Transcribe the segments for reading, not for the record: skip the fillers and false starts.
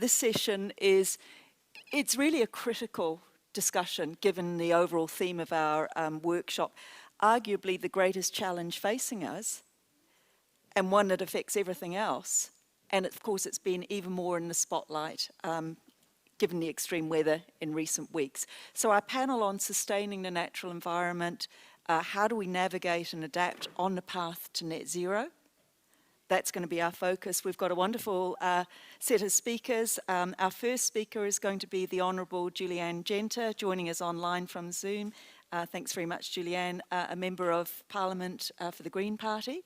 this session it's really a critical discussion given the overall theme of our workshop. Arguably the greatest challenge facing us, and one that affects everything else. And of course, it's been even more in the spotlight given the extreme weather in recent weeks. So our panel on sustaining the natural environment, how do we navigate and adapt on the path to net zero? That's going to be our focus. We've got a wonderful set of speakers. Our first speaker is going to be the Honourable Julianne Genter, joining us online from Zoom. Thanks very much, Julianne, a Member of Parliament for the Green Party.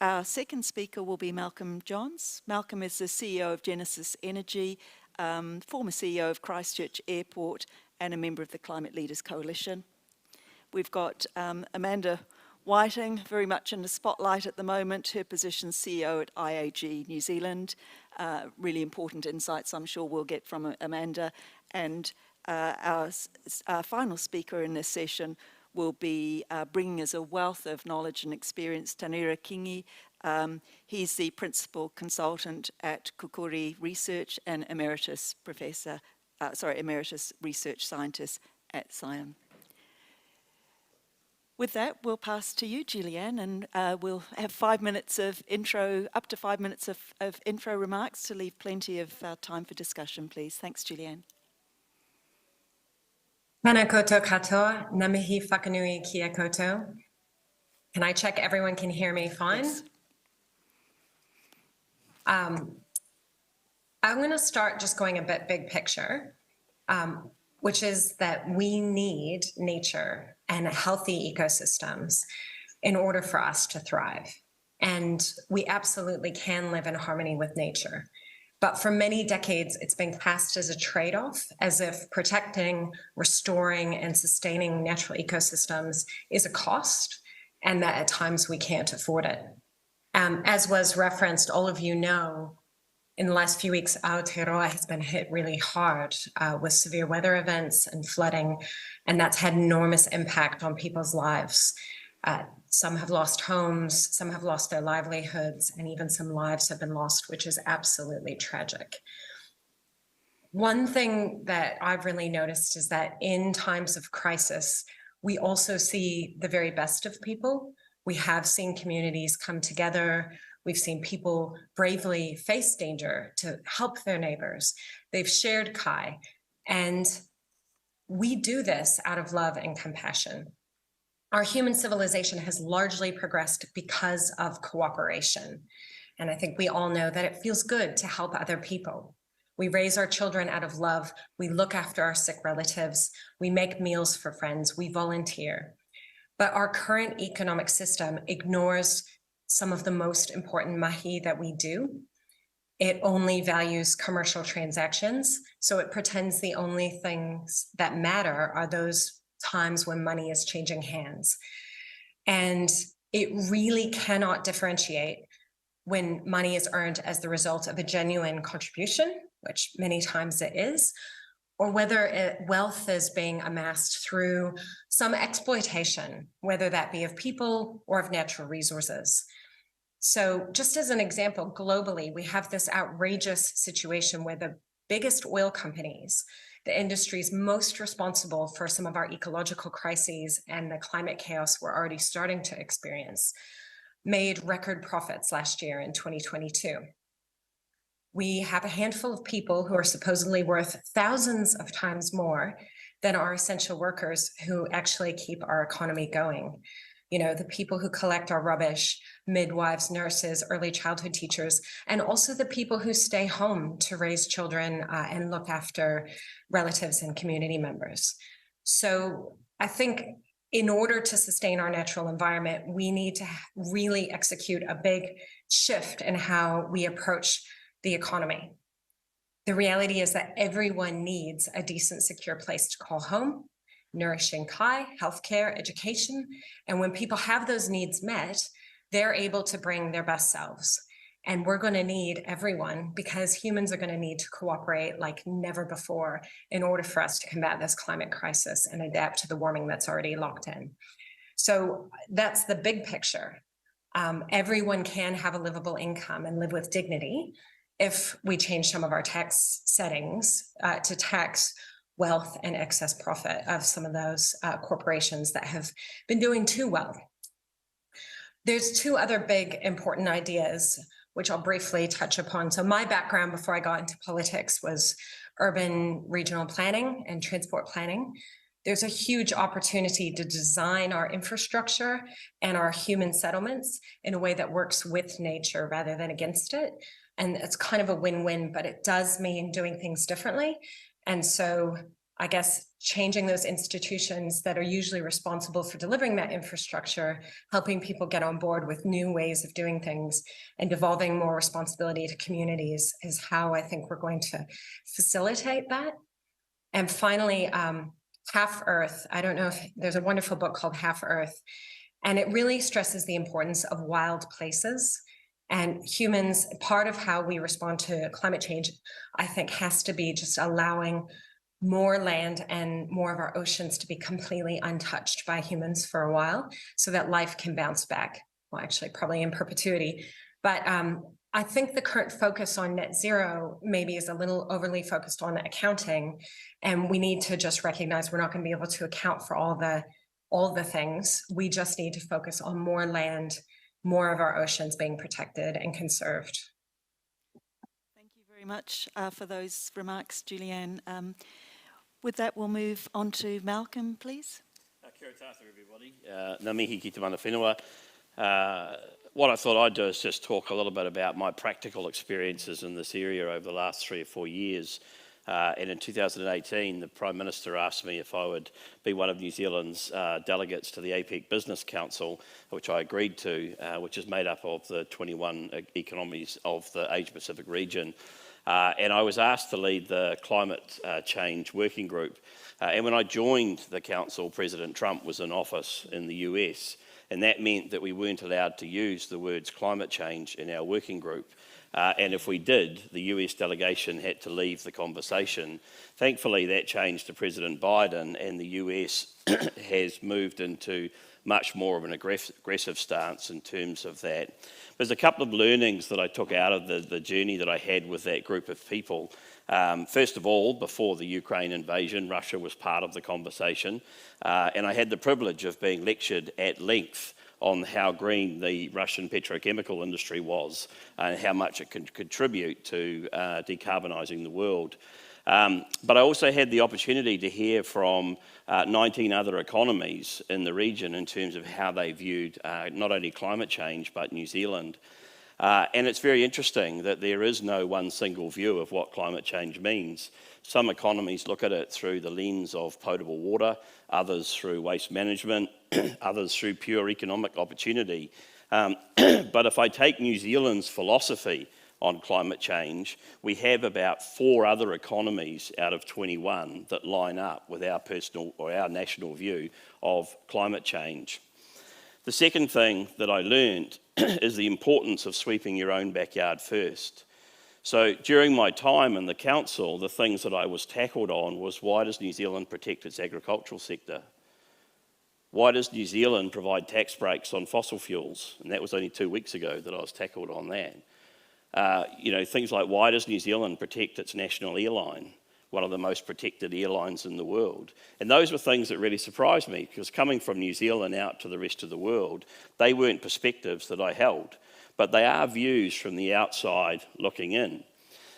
Our second speaker will be Malcolm Johns. Malcolm is the CEO of Genesis Energy, former CEO of Christchurch Airport, and a member of the Climate Leaders Coalition. We've got Amanda Whiting, very much in the spotlight at the moment, her position CEO at AIG New Zealand. Really important insights I'm sure we'll get from Amanda. And our final speaker in this session will be bringing us a wealth of knowledge and experience, Tanira Kingi. He's the Principal Consultant at Kukuri Research and Emeritus Research Scientist at Scion. With that, we'll pass to you, Julianne, and we'll have 5 minutes of intro, up to 5 minutes of intro remarks to leave plenty of time for discussion, please. Thanks, Julianne. Tēnā koutou katoa, ngā mihi whakanui kia koutou. Can I check everyone can hear me fine? Yes. I'm going to start just going a bit big picture, which is that we need nature and healthy ecosystems in order for us to thrive. And we absolutely can live in harmony with nature. But for many decades, it's been cast as a trade-off, as if protecting, restoring, and sustaining natural ecosystems is a cost, and that at times we can't afford it. As was referenced, all of you know, in the last few weeks, Aotearoa has been hit really hard with severe weather events and flooding, and that's had enormous impact on people's lives. Some have lost homes, some have lost their livelihoods, and even some lives have been lost, which is absolutely tragic. One thing that I've really noticed is that in times of crisis, we also see the very best of people. We have seen communities come together. We've seen people bravely face danger to help their neighbors. They've shared kai, and we do this out of love and compassion. Our human civilization has largely progressed because of cooperation. And I think we all know that it feels good to help other people. We raise our children out of love. We look after our sick relatives. We make meals for friends. We volunteer. But our current economic system ignores some of the most important mahi that we do. It only values commercial transactions. So it pretends the only things that matter are those times when money is changing hands. And it really cannot differentiate when money is earned as the result of a genuine contribution, which many times it is, or whether wealth is being amassed through some exploitation, whether that be of people or of natural resources. So just as an example, globally, we have this outrageous situation where the biggest oil companies, the industries most responsible for some of our ecological crises and the climate chaos we're already starting to experience, made record profits last year in 2022. We have a handful of people who are supposedly worth thousands of times more than our essential workers who actually keep our economy going. You know, the people who collect our rubbish, midwives, nurses, early childhood teachers, and also the people who stay home to raise children and look after relatives and community members. So I think in order to sustain our natural environment, we need to really execute a big shift in how we approach the economy. The reality is that everyone needs a decent, secure place to call home, nourishing kai, healthcare, education. And when people have those needs met, they're able to bring their best selves. And we're going to need everyone, because humans are going to need to cooperate like never before in order for us to combat this climate crisis and adapt to the warming that's already locked in. So that's the big picture. Everyone can have a livable income and live with dignity. if we change some of our tax settings to tax wealth and excess profit of some of those corporations that have been doing too well. There's two other big important ideas, which I'll briefly touch upon. So my background before I got into politics was urban regional planning and transport planning. There's a huge opportunity to design our infrastructure and our human settlements in a way that works with nature rather than against it. And it's kind of a win-win, but it does mean doing things differently. And so I guess changing those institutions that are usually responsible for delivering that infrastructure, helping people get on board with new ways of doing things and devolving more responsibility to communities is how I think we're going to facilitate that. And finally, Half Earth. I don't know if there's a wonderful book called Half Earth, and it really stresses the importance of wild places. And humans, part of how we respond to climate change, I think, has to be just allowing more land and more of our oceans to be completely untouched by humans for a while so that life can bounce back. Well, actually, probably in perpetuity. But I think the current focus on net zero maybe is a little overly focused on accounting, and we need to just recognize we're not going to be able to account for all the things. We just need to focus on more land, more of our oceans being protected and conserved. Thank you very much for those remarks, Julianne. With that, we'll move on to Malcolm, please. Kia ora tātou, everybody. Ngā mihi ki te mana whenua. What I thought I'd do is just talk a little bit about my practical experiences in this area over the last 3 or 4 years. And in 2018, the Prime Minister asked me if I would be one of New Zealand's delegates to the APEC Business Council, which I agreed to, which is made up of the 21 economies of the Asia Pacific region. And I was asked to lead the climate change working group. And when I joined the council, President Trump was in office in the US, and that meant that we weren't allowed to use the words climate change in our working group. And if we did, the US delegation had to leave the conversation. Thankfully, that changed to President Biden, and the US has moved into much more of an aggressive stance in terms of that. There's a couple of learnings that I took out of the journey that I had with that group of people. First of all, before the Ukraine invasion, Russia was part of the conversation, and I had the privilege of being lectured at length on how green the Russian petrochemical industry was and how much it can contribute to decarbonising the world. But I also had the opportunity to hear from 19 other economies in the region in terms of how they viewed not only climate change but New Zealand. And it's very interesting that there is no one single view of what climate change means. Some economies look at it through the lens of potable water, others through waste management, others through pure economic opportunity. But if I take New Zealand's philosophy on climate change, we have about 4 other economies out of 21 that line up with our personal or our national view of climate change. The second thing that I learned is the importance of sweeping your own backyard first. So during my time in the council, the things that I was tackled on was, why does New Zealand protect its agricultural sector? Why does New Zealand provide tax breaks on fossil fuels? And that was only 2 weeks ago that I was tackled on that. Things like, why does New Zealand protect its national airline, one of the most protected airlines in the world? And those were things that really surprised me, because coming from New Zealand out to the rest of the world, they weren't perspectives that I held, but they are views from the outside looking in.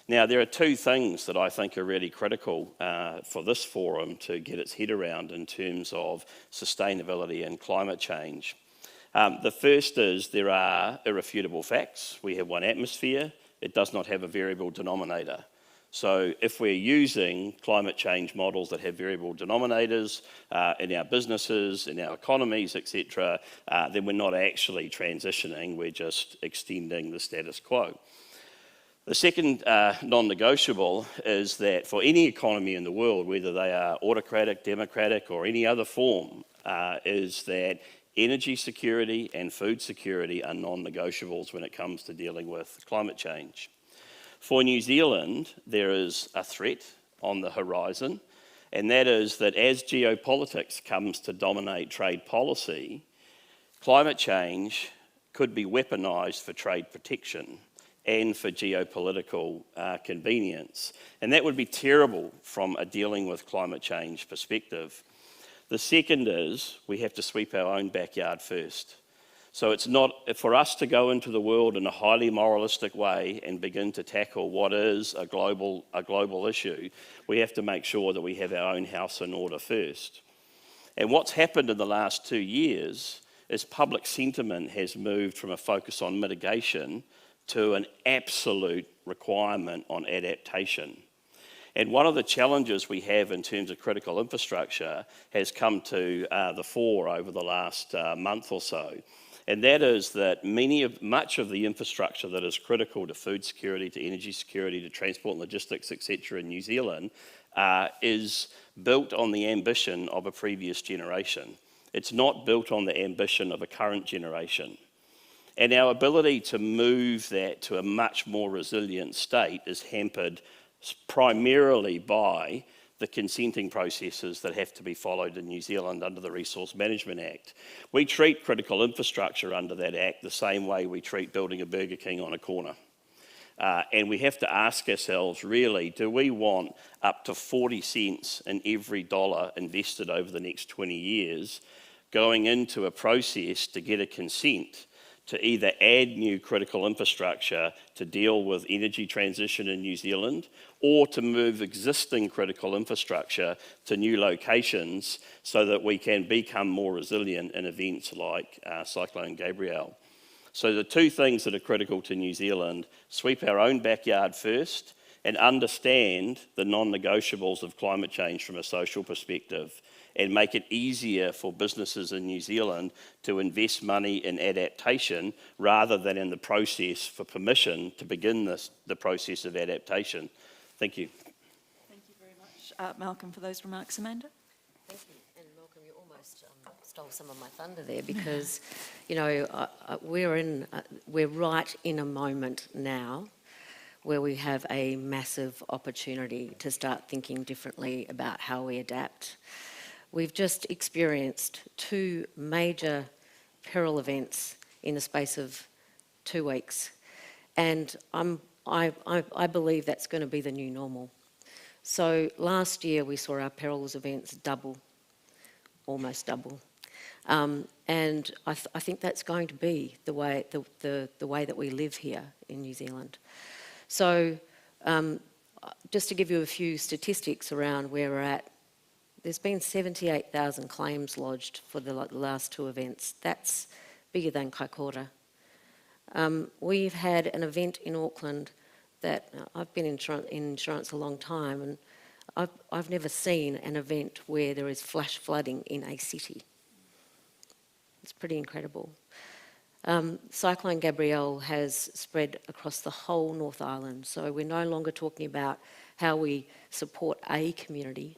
Now, there are 2 things that I think are really critical for this forum to get its head around in terms of sustainability and climate change. The first is there are irrefutable facts. We have one atmosphere. It does not have a variable denominator. So if we're using climate change models that have variable denominators in our businesses, in our economies, etc., then we're not actually transitioning, we're just extending the status quo. The second non-negotiable is that for any economy in the world, whether they are autocratic, democratic, or any other form, is that energy security and food security are non-negotiables when it comes to dealing with climate change. For New Zealand, there is a threat on the horizon, and that is that as geopolitics comes to dominate trade policy, climate change could be weaponised for trade protection. and for geopolitical convenience. And that would be terrible from a dealing with climate change perspective. The second is we have to sweep our own backyard first. So it's not for us to go into the world in a highly moralistic way and begin to tackle what is a global issue. We have to make sure that we have our own house in order first. And what's happened in the last 2 years is public sentiment has moved from a focus on mitigation to an absolute requirement on adaptation. And one of the challenges we have in terms of critical infrastructure has come to the fore over the last month or so. And that is that much of the infrastructure that is critical to food security, to energy security, to transport and logistics, etc. in New Zealand is built on the ambition of a previous generation. It's not built on the ambition of a current generation. And our ability to move that to a much more resilient state is hampered primarily by the consenting processes that have to be followed in New Zealand under the Resource Management Act. We treat critical infrastructure under that Act the same way we treat building a Burger King on a corner. And we have to ask ourselves, really, do we want up to 40 cents in every dollar invested over the next 20 years going into a process to get a consent to either add new critical infrastructure to deal with energy transition in New Zealand, or to move existing critical infrastructure to new locations so that we can become more resilient in events like Cyclone Gabrielle? So the two things that are critical to New Zealand: sweep our own backyard first and understand the non-negotiables of climate change from a social perspective, and make it easier for businesses in New Zealand to invest money in adaptation rather than in the process for permission to begin the process of adaptation. Thank you. Thank you very much, Malcolm, for those remarks. Amanda? Thank you. And Malcolm, you almost stole some of my thunder there, because, you know, we're right in a moment now where we have a massive opportunity to start thinking differently about how we adapt. We've just experienced 2 major peril events in the space of 2 weeks, and I believe that's going to be the new normal. So last year we saw our perils events double, almost double, and I think that's going to be the way that we live here in New Zealand. So just to give you a few statistics around where we're at. There's been 78,000 claims lodged for the last 2 events. That's bigger than Kaikoura. We've had an event in Auckland that I've been in insurance a long time, and I've never seen an event where there is flash flooding in a city. It's pretty incredible. Cyclone Gabrielle has spread across the whole North Island, so we're no longer talking about how we support a community.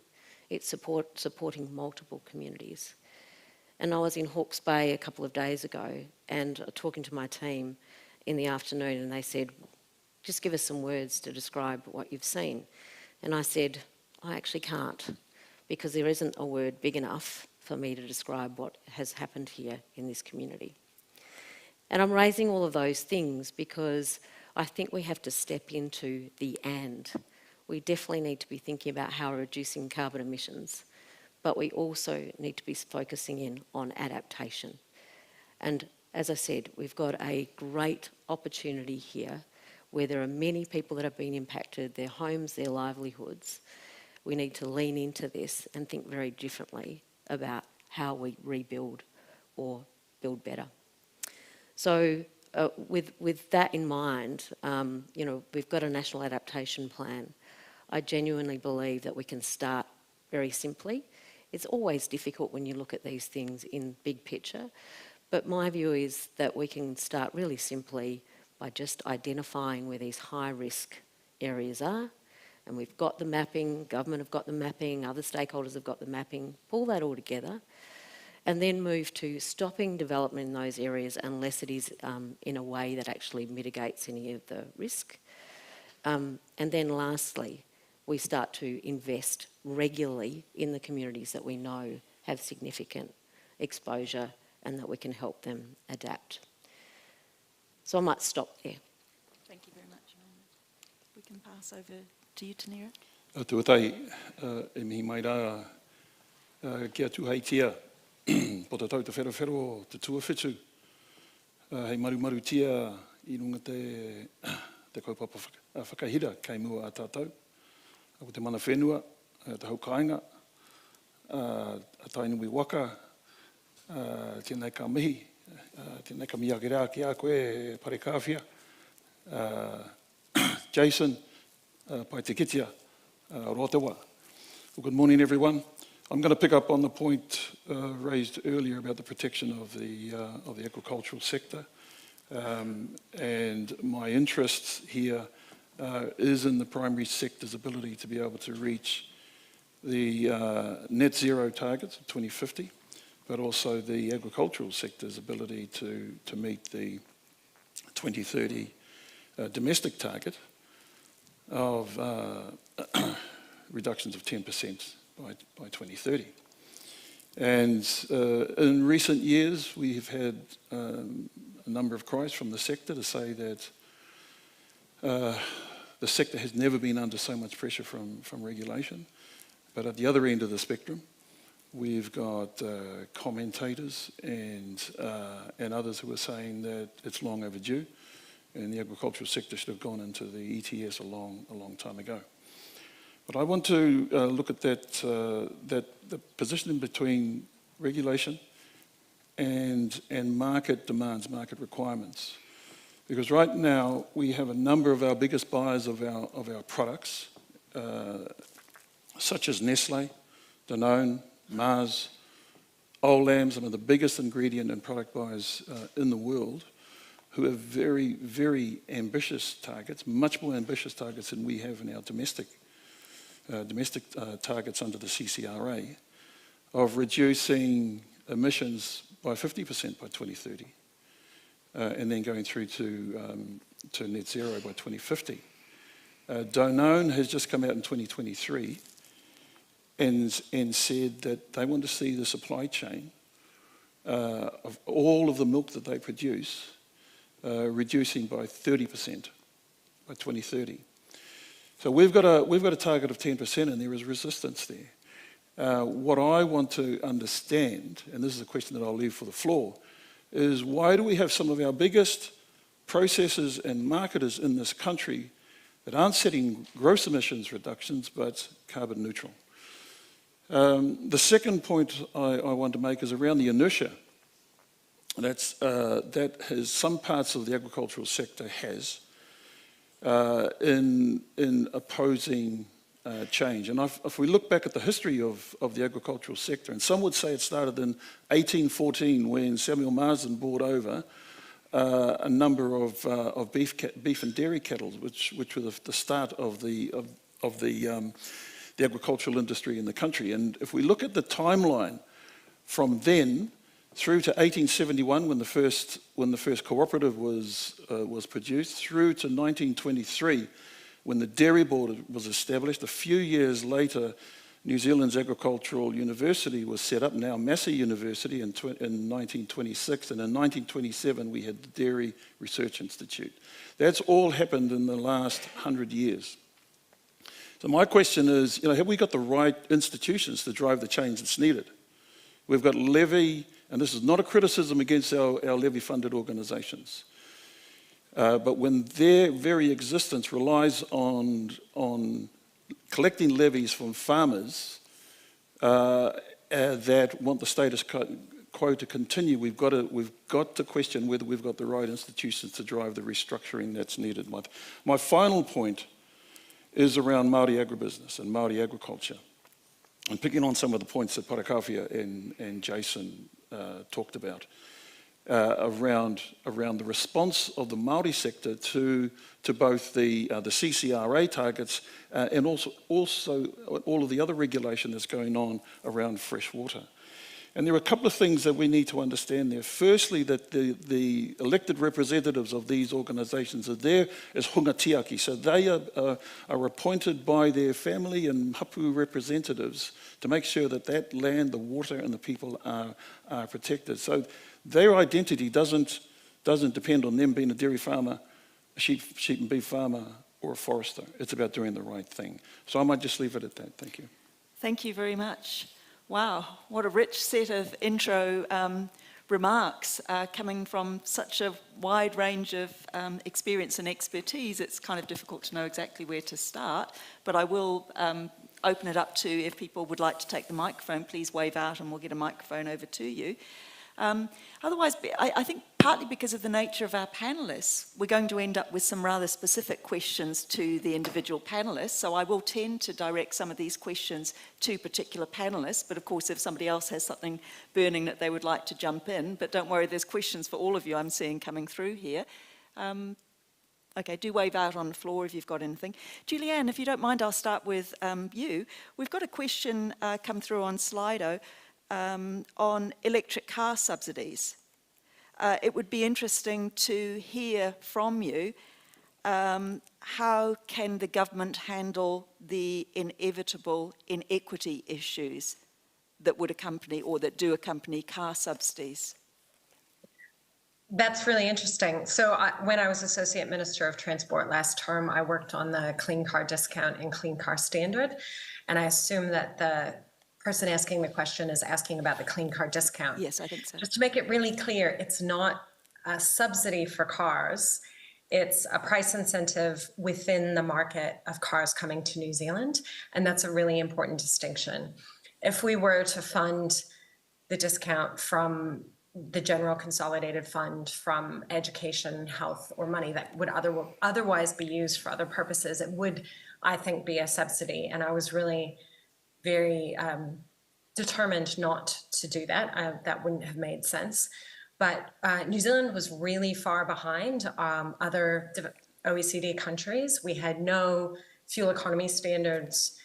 It's supporting multiple communities. And I was in Hawke's Bay a couple of days ago and talking to my team in the afternoon, and they said, just give us some words to describe what you've seen. And I said, I actually can't, because there isn't a word big enough for me to describe what has happened here in this community. And I'm raising all of those things because I think we have to step into the and. We definitely need to be thinking about how we're reducing carbon emissions, but we also need to be focusing in on adaptation. And as I said, we've got a great opportunity here where there are many people that have been impacted, their homes, their livelihoods. We need to lean into this and think very differently about how we rebuild or build better. So with that in mind, you know, we've got a national adaptation plan. I genuinely believe that we can start very simply. It's always difficult when you look at these things in big picture, but my view is that we can start really simply by just identifying where these high risk areas are, and we've got the mapping, government have got the mapping, other stakeholders have got the mapping, pull that all together, and then move to stopping development in those areas unless it is in a way that actually mitigates any of the risk. And then lastly, we start to invest regularly in the communities that we know have significant exposure and that we can help them adapt. So I might stop there. Thank you very much. can pass over to you, Tanira. Tuatai, e mihi mai rā kia tuheitia po te tau te whero te tuawhitu. Hei maru tia I runga te kaupapa whakahira kei mua a tātou. Ako te mana whenua, te haukainga, a tainui waka, tēnei ka mihi, tēnei ka mihi ake rā ki a koe, pare kāwhia, Jason, pai te kitia, Rotawa. Well, good morning, everyone. I'm going to pick up on the point raised earlier about the protection of the agricultural sector. And my interest here is in the primary sector's ability to be able to reach the net zero targets of 2050, but also the agricultural sector's ability to meet the 2030 domestic target of reductions of 10% by 2030. And in recent years, we have had a number of cries from the sector to say that the sector has never been under so much pressure from regulation. But at the other end of the spectrum, we've got commentators and others who are saying that it's long overdue and the agricultural sector should have gone into the ETS a long time ago. But I want to look at the position in between regulation and market demands, market requirements. Because right now we have a number of our biggest buyers of our products, such as Nestle, Danone, Mars, Olam, some of the biggest ingredient and product buyers in the world, who have very, very ambitious targets, much more ambitious targets than we have in our domestic targets under the CCRA, of reducing emissions by 50% by 2030, and then going through to net zero by 2050. Danone has just come out in 2023 and said that they want to see the supply chain of all of the milk that they produce reducing by 30% by 2030. So we've got a target of 10%, and there is resistance there. What I want to understand, and this is a question that I'll leave for the floor, is why do we have some of our biggest processors and marketers in this country that aren't setting gross emissions reductions but carbon neutral? The second point I want to make is around the inertia that has some parts of the agricultural sector has in opposing change. And if we look back at the history of the agricultural sector, and some would say it started in 1814 when Samuel Marsden brought over a number of beef and dairy cattle, which were the start of the agricultural industry in the country. And if we look at the timeline from then through to 1871, when the first cooperative was produced, through to 1923, when the Dairy Board was established. A few years later, New Zealand's Agricultural University was set up, now Massey University, in 1926, and in 1927 we had the Dairy Research Institute. That's all happened in the last 100 years. So my question is, have we got the right institutions to drive the change that's needed? We've got levy, and this is not a criticism against our levy-funded organisations, but when their very existence relies on collecting levies from farmers that want the status quo to continue, we've got to question whether we've got the right institutions to drive the restructuring that's needed. My final point is around Māori agribusiness and Māori agriculture. And picking on some of the points that Parakawhia and Jason talked about around the response of the Māori sector to both the CCRA targets and also all of the other regulation that's going on around fresh water. And there are a couple of things that we need to understand there. Firstly, that the elected representatives of these organisations are there as hungatiaki. So they are appointed by their family and hapu representatives to make sure that that land, the water and the people are protected. So their identity doesn't depend on them being a dairy farmer, a sheep and beef farmer, or a forester. It's about doing the right thing. So I might just leave it at that. Thank you. Thank you very much. Wow, what a rich set of intro remarks coming from such a wide range of experience and expertise. It's kind of difficult to know exactly where to start, but I will open it up to, if people would like to take the microphone, please wave out and we'll get a microphone over to you. Otherwise, I think partly because of the nature of our panellists, we're going to end up with some rather specific questions to the individual panellists. So I will tend to direct some of these questions to particular panellists. But of course, if somebody else has something burning that they would like to jump in, but don't worry, there's questions for all of you I'm seeing coming through here. Okay, do wave out on the floor if you've got anything. Julianne, if you don't mind, I'll start with you. We've got a question come through on Slido on electric car subsidies. It would be interesting to hear from you how can the government handle the inevitable inequity issues that would accompany or that do accompany car subsidies? That's really interesting. So when I was Associate Minister of Transport last term, I worked on the Clean Car Discount and Clean Car Standard. And I assume that the person asking the question is asking about the Clean Car Discount. Yes, I think so. Just to make it really clear, it's not a subsidy for cars. It's a price incentive within the market of cars coming to New Zealand. And that's a really important distinction. If we were to fund the discount from the General Consolidated Fund, from education, health, or money that would otherwise be used for other purposes, it would, I think, be a subsidy. And I was really very determined not to do that. That wouldn't have made sense. But New Zealand was really far behind other OECD countries. We had no fuel economy standards.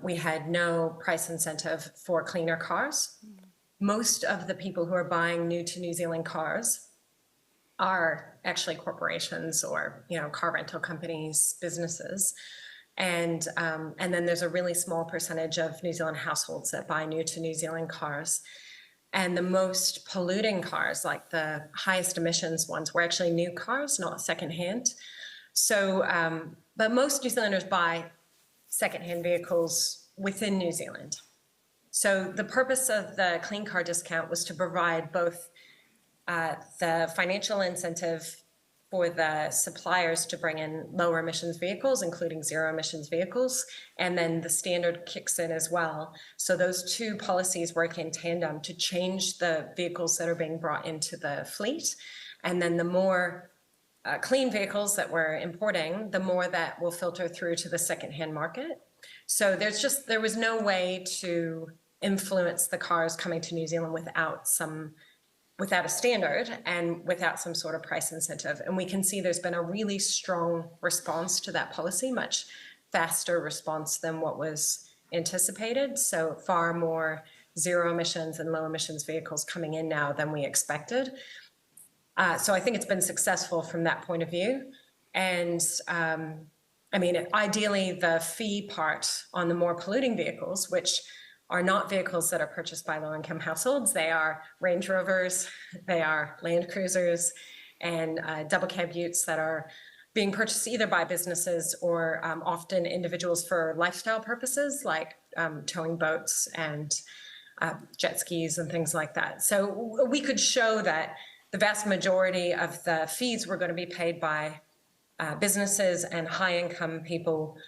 We had no price incentive for cleaner cars. Most of the people who are buying new to New Zealand cars are actually corporations or, car rental companies, businesses. And then there's a really small percentage of New Zealand households that buy new to New Zealand cars. And the most polluting cars, like the highest emissions ones, were actually new cars, not secondhand. So, but most New Zealanders buy secondhand vehicles within New Zealand. So the purpose of the Clean Car Discount was to provide both the financial incentive for the suppliers to bring in lower emissions vehicles, including zero emissions vehicles, and then the standard kicks in as well. So those two policies work in tandem to change the vehicles that are being brought into the fleet. And then the more clean vehicles that we're importing, the more that will filter through to the secondhand market. So there was no way to influence the cars coming to New Zealand without a standard and without some sort of price incentive. And we can see there's been a really strong response to that policy, much faster response than what was anticipated. So far more zero emissions and low emissions vehicles coming in now than we expected. So I think it's been successful from that point of view. And ideally the fee part on the more polluting vehicles, which are not vehicles that are purchased by low-income households. They are Range Rovers, they are Land Cruisers, and double cab utes that are being purchased either by businesses or often individuals for lifestyle purposes, like towing boats and jet skis and things like that. So we could show that the vast majority of the fees were going to be paid by businesses and high-income people,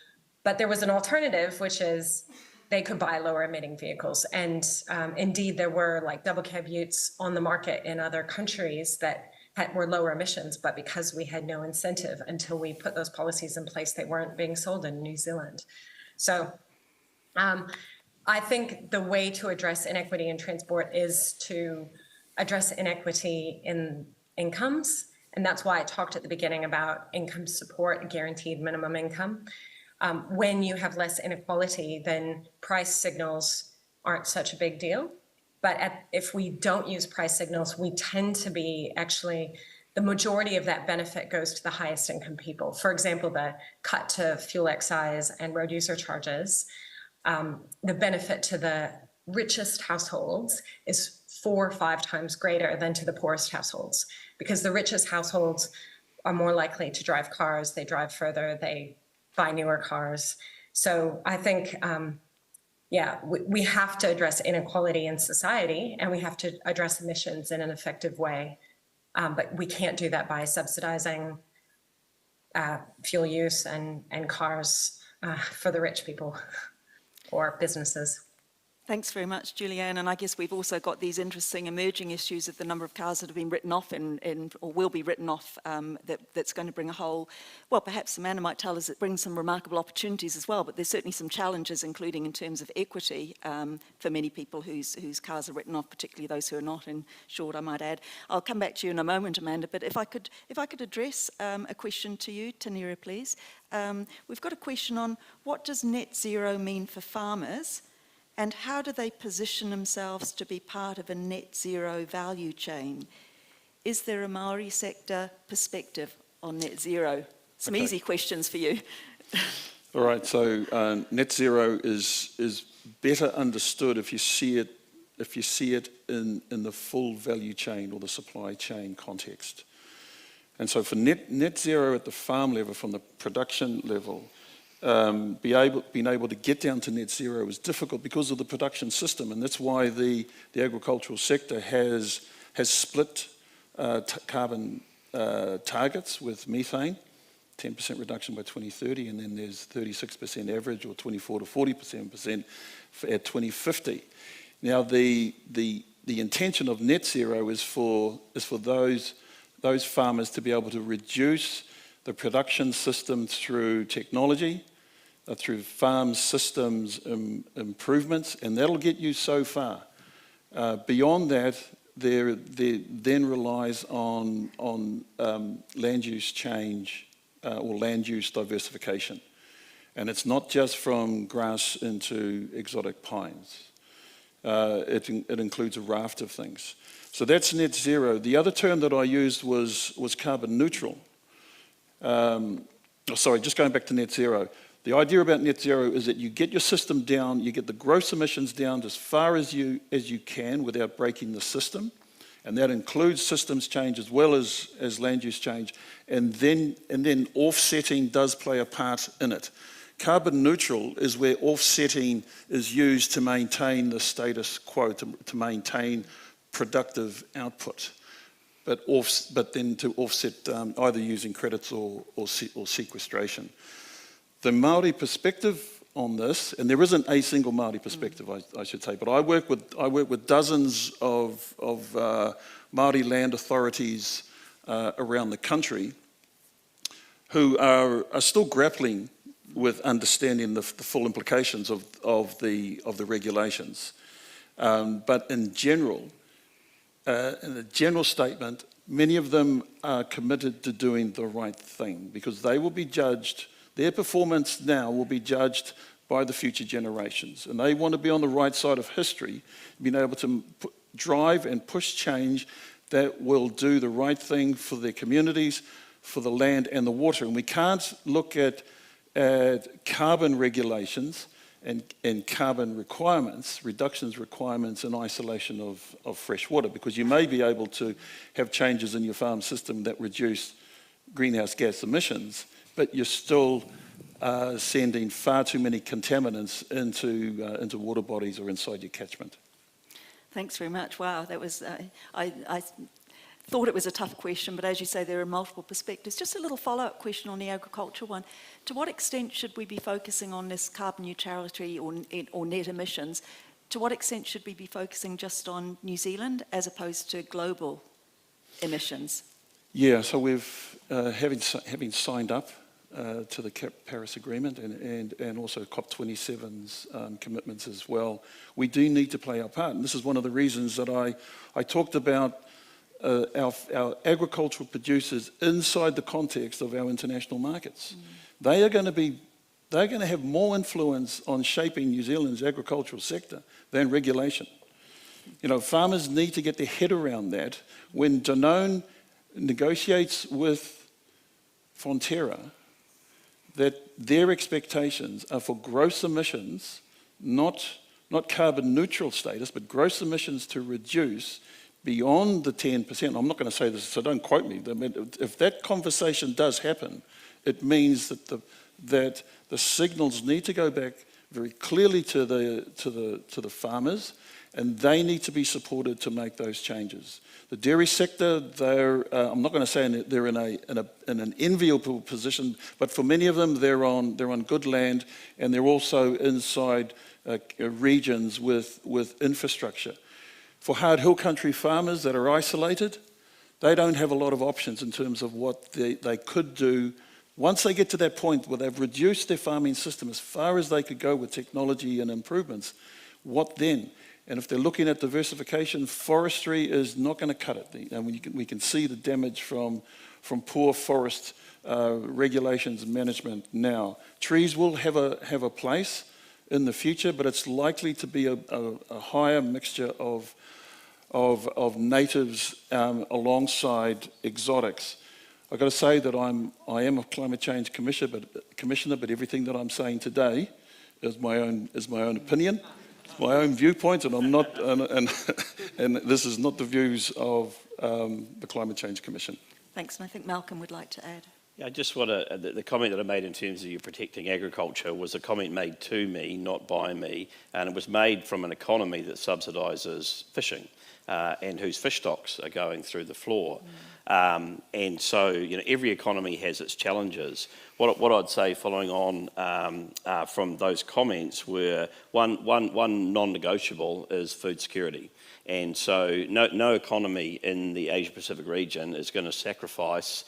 but there was an alternative, which is they could buy lower emitting vehicles. And indeed, there were like double cab utes on the market in other countries that were lower emissions, but because we had no incentive until we put those policies in place, they weren't being sold in New Zealand. So I think the way to address inequity in transport is to address inequity in incomes. And that's why I talked at the beginning about income support, guaranteed minimum income. When you have less inequality, then price signals aren't such a big deal. But if we don't use price signals, we tend to be the majority of that benefit goes to the highest income people. For example, the cut to fuel excise and road user charges, the benefit to the richest households is 4 or 5 times greater than to the poorest households, because the richest households are more likely to drive cars, they drive further, they buy newer cars. So I think, we have to address inequality in society, and we have to address emissions in an effective way. But we can't do that by subsidizing fuel use and cars for the rich people or businesses. Thanks very much, Julianne. And I guess we've also got these interesting emerging issues of the number of cars that have been written off or will be written off, that's going to bring a whole, well, perhaps Amanda might tell us it brings some remarkable opportunities as well, but there's certainly some challenges, including in terms of equity for many people whose cars are written off, particularly those who are not insured, I might add. I'll come back to you in a moment, Amanda, but if I could address a question to you, Tanira, please. We've got a question on what does net zero mean for farmers? And how do they position themselves to be part of a net zero value chain? Is there a Māori sector perspective on net zero? Some easy questions for you. All right, so net zero is better understood if you see it in the full value chain or the supply chain context. And so for net zero at the farm level, from the production level, being able to get down to net zero is difficult because of the production system, and that's why the agricultural sector has split carbon targets with methane, 10% reduction by 2030, and then there's 36% average or 24 to 40% at 2050. Now the intention of net zero is for those farmers to be able to reduce the production system through technology, through farm systems improvements, and that'll get you so far. Beyond that, there then relies on land use change or land use diversification. And it's not just from grass into exotic pines. It includes a raft of things. So that's net zero. The other term that I used was carbon neutral. Just going back to net zero. The idea about net zero is that you get your system down, you get the gross emissions down as far as you can without breaking the system, and that includes systems change as well as land use change, and then offsetting does play a part in it. Carbon neutral is where offsetting is used to maintain the status quo, to maintain productive output. But then to offset either using credits or sequestration. The Māori perspective on this, and there isn't a single Māori perspective, I should say, but I work with dozens of Māori land authorities around the country who are still grappling with understanding the full implications of the regulations. But in general, in a general statement, many of them are committed to doing the right thing because they will be judged, their performance now will be judged by the future generations. And they want to be on the right side of history, being able to drive and push change that will do the right thing for their communities, for the land and the water. And we can't look at carbon regulations and carbon requirements, reductions requirements in isolation of fresh water, because you may be able to have changes in your farm system that reduce greenhouse gas emissions, but you're still sending far too many contaminants into water bodies or inside your catchment. Thanks very much. Wow, that was, I thought it was a tough question, but as you say, there are multiple perspectives. Just a little follow-up question on the agriculture one. To what extent should we be focusing on this carbon neutrality or net emissions? To what extent should we be focusing just on New Zealand as opposed to global emissions? Yeah, so we've, having signed up to the Paris Agreement and also COP27's commitments as well, we do need to play our part. And this is one of the reasons that I talked about our agricultural producers inside the context of our international markets. They are going to have more influence on shaping New Zealand's agricultural sector than regulation. You know, farmers need to get their head around that. When Danone negotiates with Fonterra, that their expectations are for gross emissions, not carbon neutral status, but gross emissions to reduce beyond the 10%, I'm not going to say this, so don't quote me. If that conversation does happen, it means that the signals need to go back very clearly to the farmers, and they need to be supported to make those changes. The dairy sector, I'm not going to say they're in an enviable position, but for many of them, they're on good land, and they're also inside regions with infrastructure. For hard hill country farmers that are isolated, they don't have a lot of options in terms of what they could do. Once they get to that point where they've reduced their farming system as far as they could go with technology and improvements, what then? And if they're looking at diversification, forestry is not going to cut it. And we can see the damage from poor forest regulations and management now. Trees will have a place in the future, but it's likely to be a higher mixture of natives alongside exotics. I've got to say that I am a climate change commissioner, but everything that I'm saying today is my own opinion, it's my own viewpoint, and I'm not, and this is not the views of the Climate Change Commission. Thanks, and I think Malcolm would like to add. Yeah, I just want to, the comment that I made in terms of you protecting agriculture was a comment made to me, not by me, and it was made from an economy that subsidises fishing and whose fish stocks are going through the floor. And so, every economy has its challenges. What I'd say following on from those comments were one non-negotiable is food security. And so no economy in the Asia-Pacific region is going to sacrifice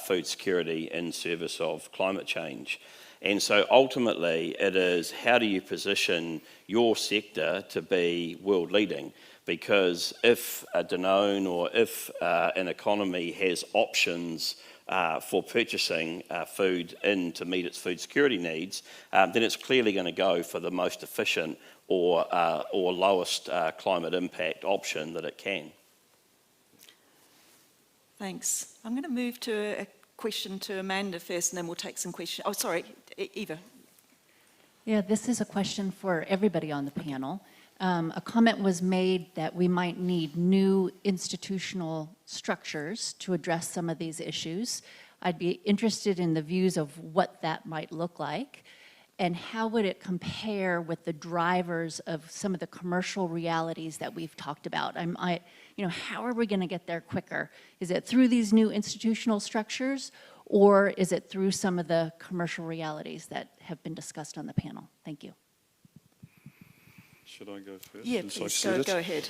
food security in service of climate change. And so ultimately it is, how do you position your sector to be world leading? Because if a Danone or if an economy has options for purchasing food in to meet its food security needs, then it's clearly going to go for the most efficient or lowest climate impact option that it can. Thanks. I'm going to move to a question to Amanda first, and then we'll take some questions. Oh, sorry, Eva. Yeah, this is a question for everybody on the panel. A comment was made that we might need new institutional structures to address some of these issues. I'd be interested in the views of what that might look like, and how would it compare with the drivers of some of the commercial realities that we've talked about? How are we going to get there quicker? Is it through these new institutional structures, or is it through some of the commercial realities that have been discussed on the panel? Thank you. Should I go first? Yeah, please, go ahead.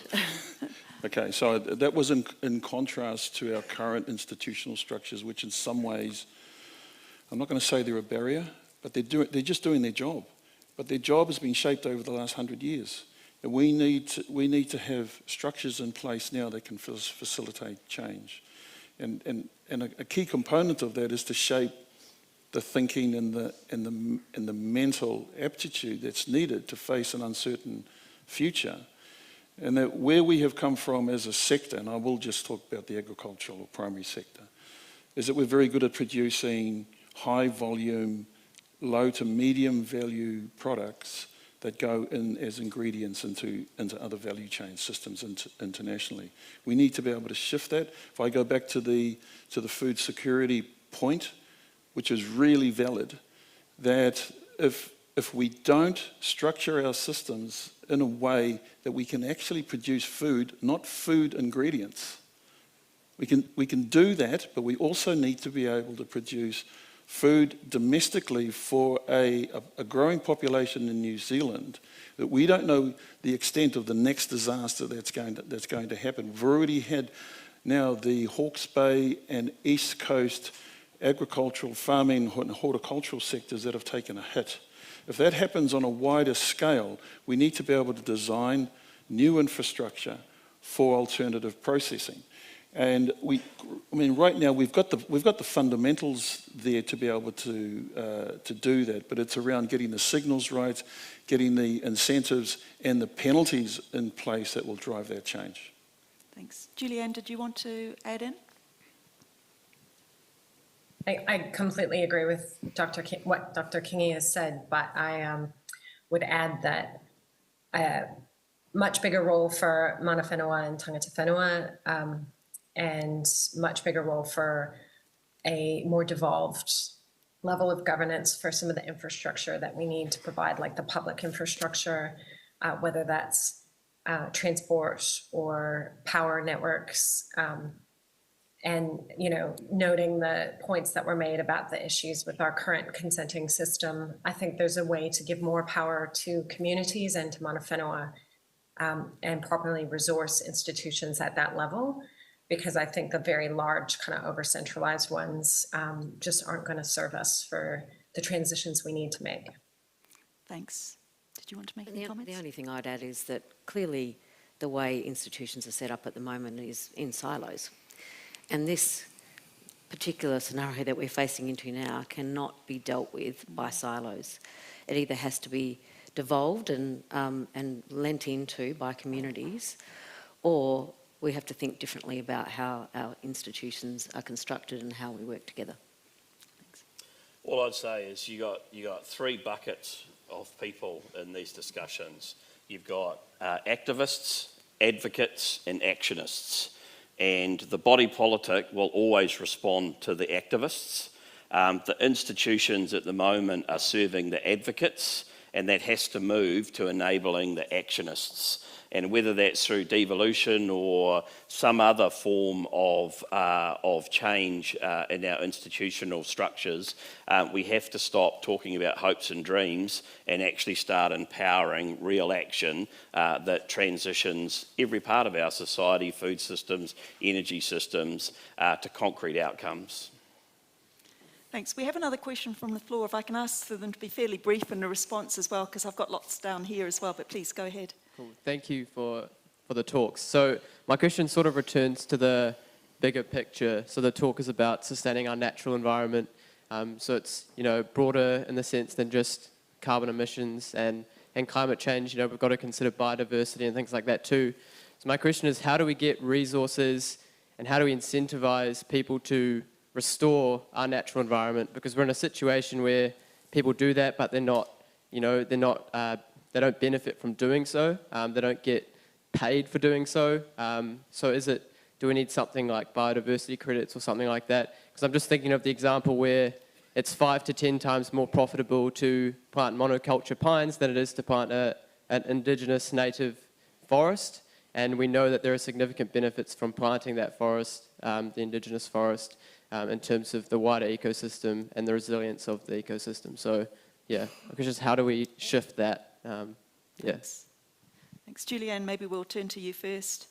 Okay, so that was in contrast to our current institutional structures, which in some ways, I'm not going to say they're a barrier, but they're just doing their job. But their job has been shaped over the last 100 years. And we need to have structures in place now that can facilitate change. And a key component of that is to shape the thinking and the mental aptitude that's needed to face an uncertain future. And that where we have come from as a sector, and I will just talk about the agricultural or primary sector, is that we're very good at producing high volume, low to medium value products that go in as ingredients into other value chain systems internationally. We need to be able to shift that. If I go back to the food security point, which is really valid, that if we don't structure our systems in a way that we can actually produce food, not food ingredients, we can do that, but we also need to be able to produce food domestically for a growing population in New Zealand, that we don't know the extent of the next disaster that's going to happen. We've already had now the Hawke's Bay and East Coast agricultural, farming and horticultural sectors that have taken a hit. If that happens on a wider scale, we need to be able to design new infrastructure for alternative processing. And right now we've got the fundamentals there to be able to do that, but it's around getting the signals right, getting the incentives and the penalties in place that will drive that change. Thanks. Julianne, did you want to add in? I completely agree with what Dr. Kingi has said, but I would add that much bigger role for mana whenua and tangata whenua, and much bigger role for a more devolved level of governance for some of the infrastructure that we need to provide, like the public infrastructure, whether that's transport or power networks, and, you know, noting the points that were made about the issues with our current consenting system. I think there's a way to give more power to communities and to mana whenua, and properly resource institutions at that level, because I think the very large kind of over-centralized ones just aren't going to serve us for the transitions we need to make. Thanks. Did you want to make any comments? The only thing I'd add is that clearly the way institutions are set up at the moment is in silos. And this particular scenario that we're facing into now cannot be dealt with by silos. It either has to be devolved and lent into by communities, or we have to think differently about how our institutions are constructed and how we work together. Thanks. All I'd say is you got three buckets of people in these discussions. You've got activists, advocates, and actionists. And the body politic will always respond to the activists. The institutions at the moment are serving the advocates, and that has to move to enabling the actionists. And whether that's through devolution or some other form of change in our institutional structures, we have to stop talking about hopes and dreams and actually start empowering real action that transitions every part of our society, food systems, energy systems, to concrete outcomes. Thanks. We have another question from the floor. If I can ask for them to be fairly brief in the response as well, because I've got lots down here as well, but please go ahead. Cool. Thank you for the talks. So my question sort of returns to the bigger picture. So the talk is about sustaining our natural environment. So it's, you know, broader in the sense than just carbon emissions and climate change. You know, we've got to consider biodiversity and things like that too. So my question is, how do we get resources and how do we incentivize people to restore our natural environment? Because we're in a situation where people do that, but they're not, you know, they don't benefit from doing so. They don't get paid for doing so. So do we need something like biodiversity credits or something like that? Because I'm just thinking of the example where it's 5 to 10 times more profitable to plant monoculture pines than it is to plant an indigenous native forest. And we know that there are significant benefits from planting that forest, the indigenous forest, in terms of the wider ecosystem and the resilience of the ecosystem. So yeah, because just how do we shift that? Yes. Thanks. Julianne, maybe we'll turn to you first.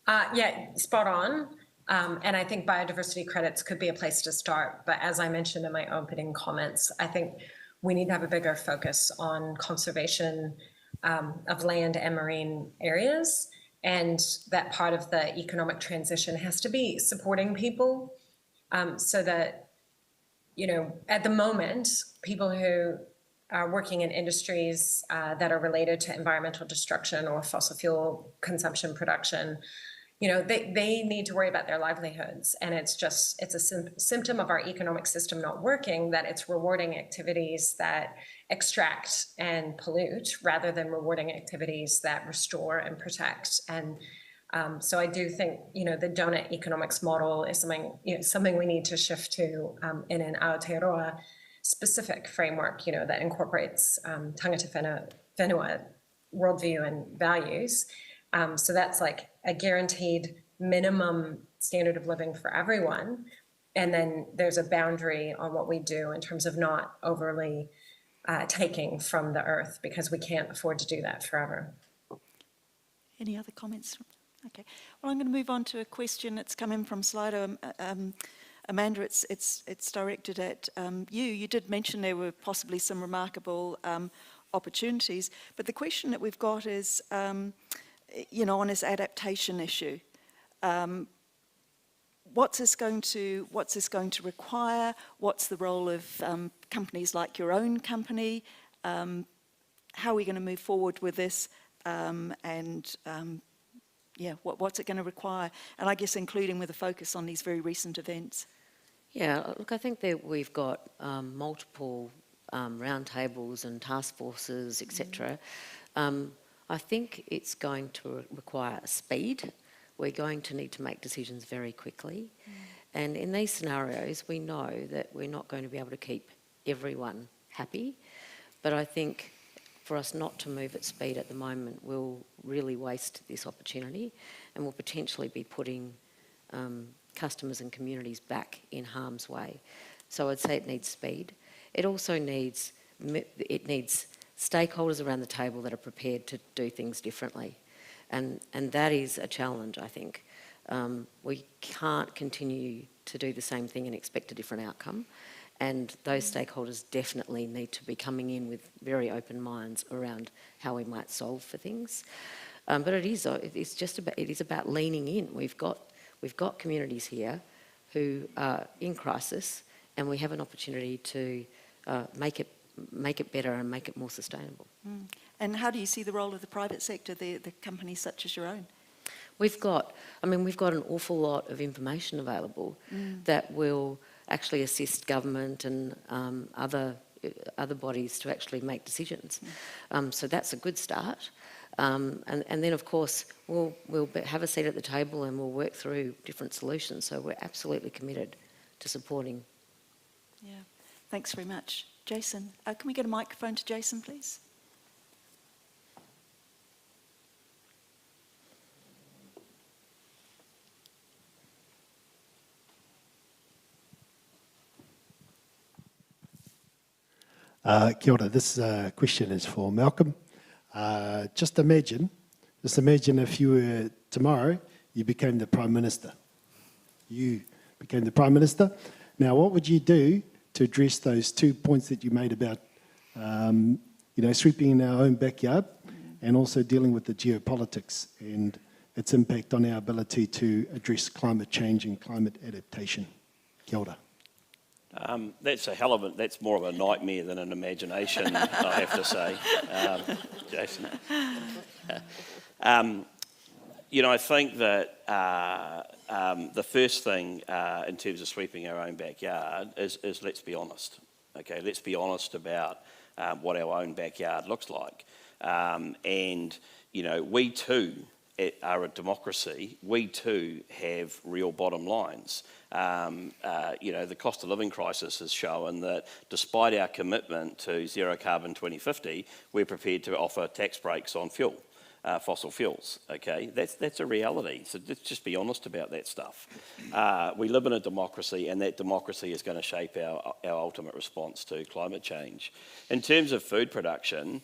Yeah, spot on. And I think biodiversity credits could be a place to start. But as I mentioned in my opening comments, I think we need to have a bigger focus on conservation of land and marine areas. And that part of the economic transition has to be supporting people so that, you know, at the moment, people who are working in industries that are related to environmental destruction or fossil fuel consumption production, you know, they need to worry about their livelihoods. And it's a symptom of our economic system not working, that it's rewarding activities that extract and pollute rather than rewarding activities that restore and protect. And so I do think, you know, the donut economics model is something we need to shift to in an Aotearoa specific framework, you know, that incorporates tangata whenua worldview and values. So that's like a guaranteed minimum standard of living for everyone. And then there's a boundary on what we do in terms of not overly taking from the earth, because we can't afford to do that forever. Any other comments? Okay. Well, I'm going to move on to a question that's come in from Slido. Amanda, it's directed at you. You did mention there were possibly some remarkable opportunities, but the question that we've got is, you know, on this adaptation issue. What's this going to require? What's the role of companies like your own company? How are we going to move forward with this? Yeah, what's it going to require? And I guess including with a focus on these very recent events. Yeah, look, I think that we've got multiple roundtables and task forces, etc. I think it's going to require speed. We're going to need to make decisions very quickly. And in these scenarios, we know that we're not going to be able to keep everyone happy. But I think for us not to move at speed at the moment will really waste this opportunity and will potentially be putting customers and communities back in harm's way. So I'd say it needs speed. It also needs stakeholders around the table that are prepared to do things differently. And that is a challenge, I think. We can't continue to do the same thing and expect a different outcome. And those stakeholders definitely need to be coming in with very open minds around how we might solve for things. But it is about leaning in. We've got communities here who are in crisis, and we have an opportunity to make it better and make it more sustainable. And how do you see the role of the private sector, the companies such as your own? We've got an awful lot of information available that will actually assist government and other bodies to actually make decisions. So that's a good start. And then, of course, we'll have a seat at the table and we'll work through different solutions. So we're absolutely committed to supporting. Yeah, thanks very much. Jason, can we get a microphone to Jason, please? Kia ora. This question is for Malcolm. Just imagine if you were, tomorrow, you became the Prime Minister. You became the Prime Minister. Now, what would you do to address those 2 points that you made about, sweeping in our own backyard and also dealing with the geopolitics and its impact on our ability to address climate change and climate adaptation? Kia ora. That's more of a nightmare than an imagination, I have to say, Jason. I think that the first thing in terms of sweeping our own backyard is let's be honest. Okay, let's be honest about what our own backyard looks like. We too are a democracy. We too have real bottom lines. The cost of living crisis has shown that despite our commitment to zero carbon 2050, we're prepared to offer tax breaks on fuel, fossil fuels. Okay, that's a reality. So let's just be honest about that stuff. We live in a democracy, and that democracy is going to shape our ultimate response to climate change. In terms of food production,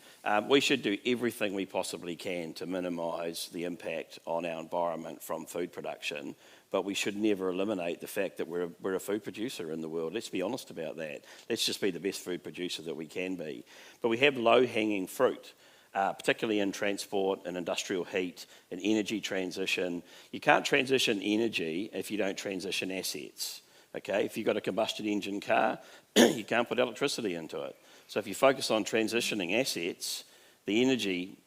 we should do everything we possibly can to minimise the impact on our environment from food production. But we should never eliminate the fact that we're a food producer in the world. Let's be honest about that. Let's just be the best food producer that we can be. But we have low-hanging fruit, particularly in transport and industrial heat and energy transition. You can't transition energy if you don't transition assets. Okay, if you've got a combustion engine car, you can't put electricity into it. So if you focus on transitioning assets, the energy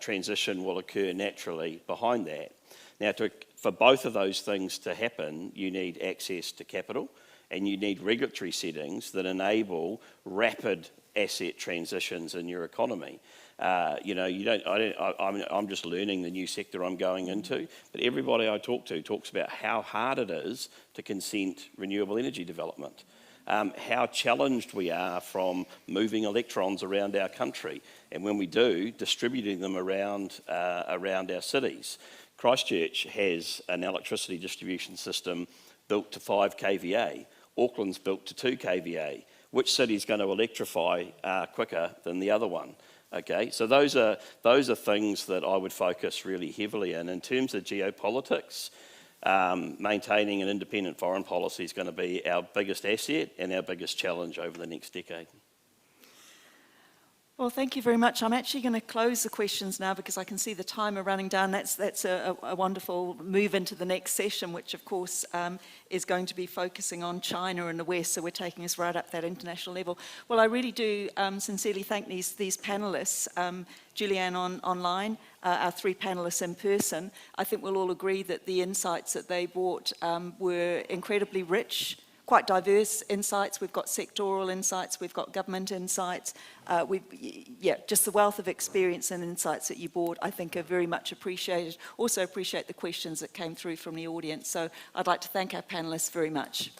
transition will occur naturally behind that. Now, for both of those things to happen, you need access to capital and you need regulatory settings that enable rapid asset transitions in your economy. I'm just learning the new sector I'm going into, but everybody I talk to talks about how hard it is to consent renewable energy development, how challenged we are from moving electrons around our country, and when we do, distributing them around our cities. Christchurch has an electricity distribution system built to 5 kVA. Auckland's built to 2 kVA. Which city's going to electrify quicker than the other one? Okay, so those are things that I would focus really heavily in. In terms of geopolitics, maintaining an independent foreign policy is going to be our biggest asset and our biggest challenge over the next decade. Well, thank you very much. I'm actually going to close the questions now because I can see the timer running down. That's a wonderful move into the next session, which of course is going to be focusing on China and the West, so we're taking us right up that international level. Well, I really do sincerely thank these panellists, Julianne online, our 3 panellists in person. I think we'll all agree that the insights that they brought were incredibly rich, quite diverse insights. We've got sectoral insights, we've got government insights. Just the wealth of experience and insights that you brought, I think, are very much appreciated. Also appreciate the questions that came through from the audience. So I'd like to thank our panellists very much.